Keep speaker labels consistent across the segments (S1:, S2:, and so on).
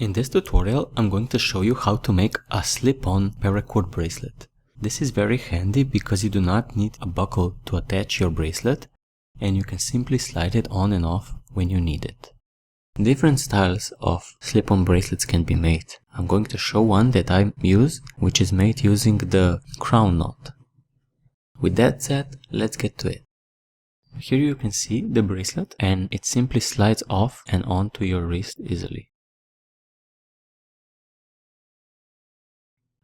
S1: In this tutorial, I'm going to show you how to make a slip-on paracord bracelet. This is very handy because you do not need a buckle to attach your bracelet, and you can simply slide it on and off when you need it. Different styles of slip-on bracelets can be made. I'm going to show one that I use, which is made using the crown knot. With that said, let's get to it. Here you can see the bracelet, and it simply slides off and onto your wrist easily.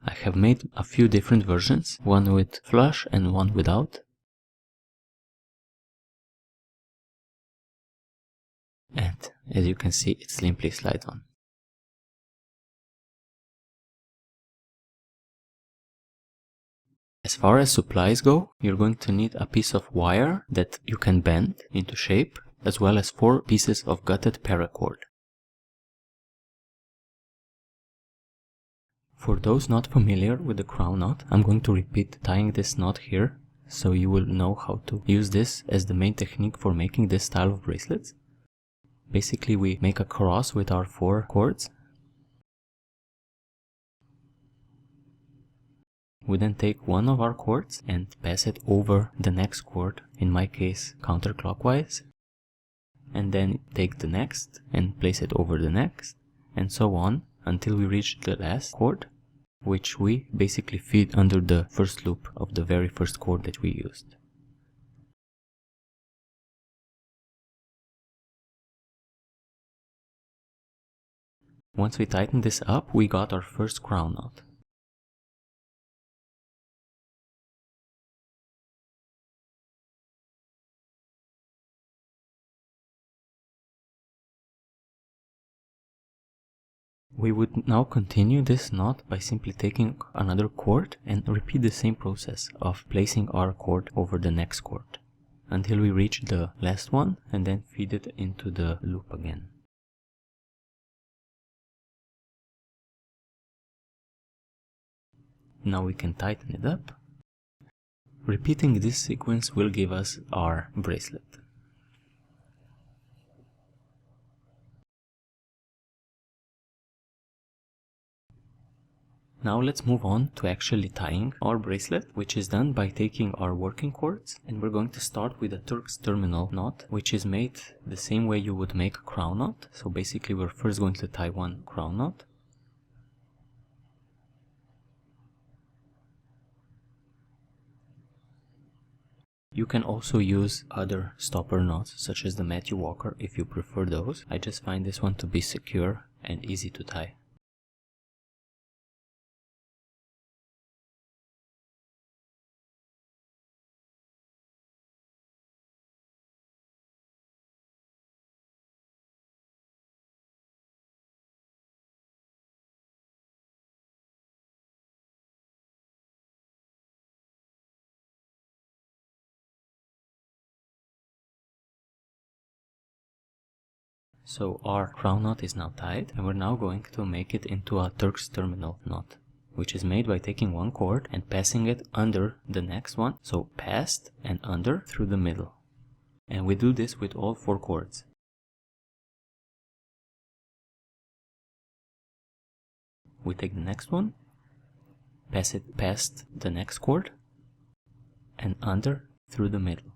S1: I have made a few different versions, one with flush and one without. And as you can see, it simply slides on. As far as supplies go, you're going to need a piece of wire that you can bend into shape, as well as 4 pieces of gutted paracord. For those not familiar with the crown knot, I'm going to repeat tying this knot here, so you will know how to use this as the main technique for making this style of bracelets. Basically, we make a cross with our 4 cords. We then take one of our cords and pass it over the next cord, in my case counterclockwise, and then take the next and place it over the next, and so on until we reach the last cord, which we basically feed under the first loop of the very first cord that we used. Once we tighten this up, we got our first crown knot. We would now continue this knot by simply taking another cord and repeat the same process of placing our cord over the next cord until we reach the last one and then feed it into the loop again. Now we can tighten it up. Repeating this sequence will give us our bracelet. Now let's move on to actually tying our bracelet, which is done by taking our working cords, and we're going to start with a Turk's terminal knot, which is made the same way you would make a crown knot. So basically we're first going to tie one crown knot. You can also use other stopper knots such as the Matthew Walker if you prefer those. I just find this one to be secure and easy to tie. So our crown knot is now tied, and we're now going to make it into a Turk's terminal knot, which is made by taking one cord and passing it under the next one, so past and under through the middle. And we do this with all 4 cords. We take the next one, pass it past the next cord, and under through the middle.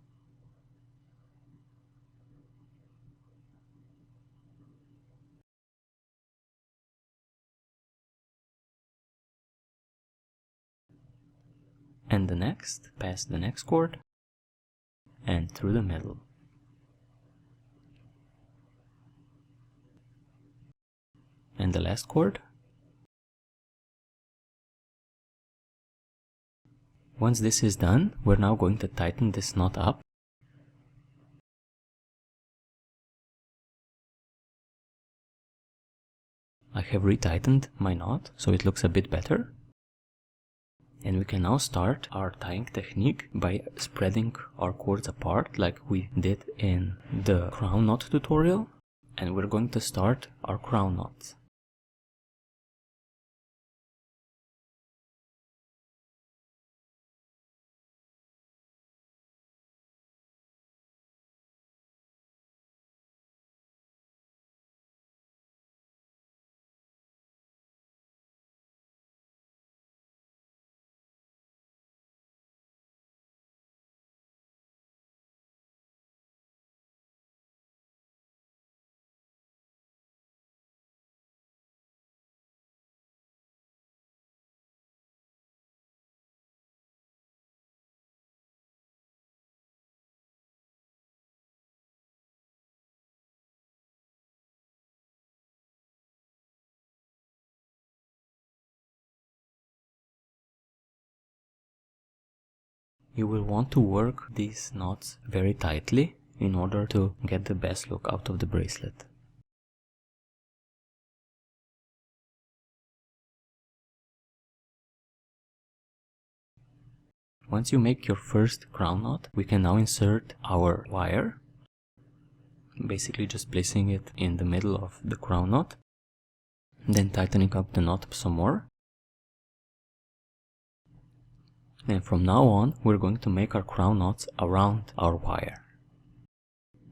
S1: And the next, past the next cord, and through the middle. And the last cord. Once this is done, we're now going to tighten this knot up. I have retightened my knot, so it looks a bit better. And we can now start our tying technique by spreading our cords apart like we did in the crown knot tutorial. And we're going to start our crown knots. You will want to work these knots very tightly in order to get the best look out of the bracelet. Once you make your first crown knot, we can now insert our wire, basically just placing it in the middle of the crown knot, then tightening up the knot some more. And from now on, we're going to make our crown knots around our wire,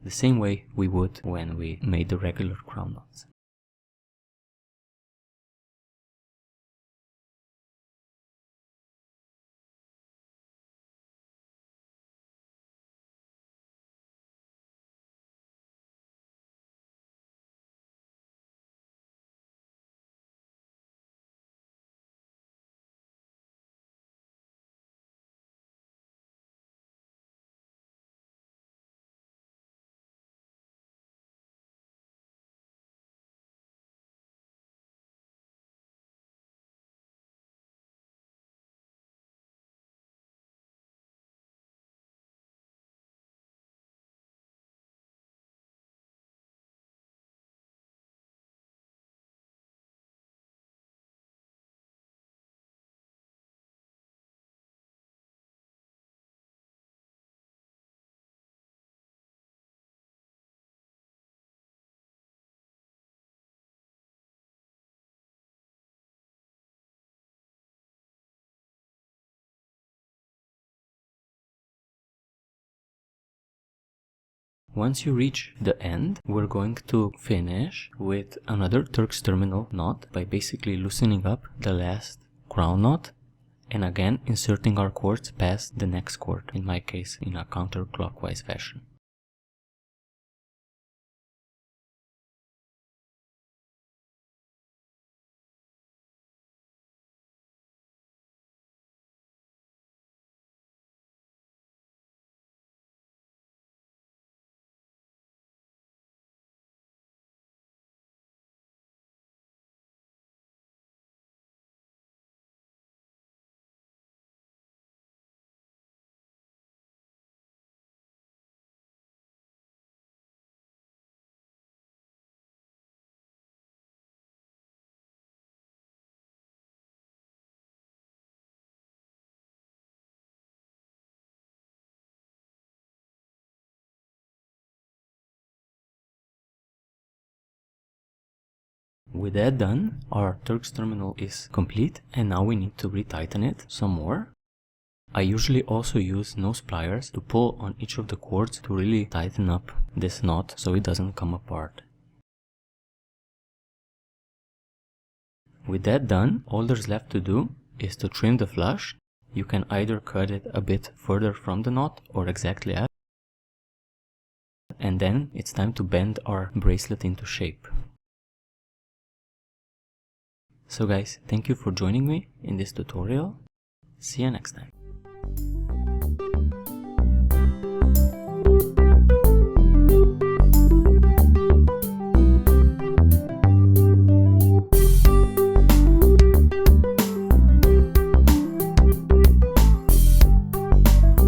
S1: the same way we would when we made the regular crown knots. Once you reach the end, we're going to finish with another Turk's terminal knot by basically loosening up the last crown knot and again inserting our cords past the next cord, in my case in a counterclockwise fashion. With that done, our Turk's terminal is complete and now we need to retighten it some more. I usually also use nose pliers to pull on each of the cords to really tighten up this knot so it doesn't come apart. With that done, all there's left to do is to trim the flush. You can either cut it a bit further from the knot or exactly at, and then it's time to bend our bracelet into shape. So guys, thank you for joining me in this tutorial. See you next time.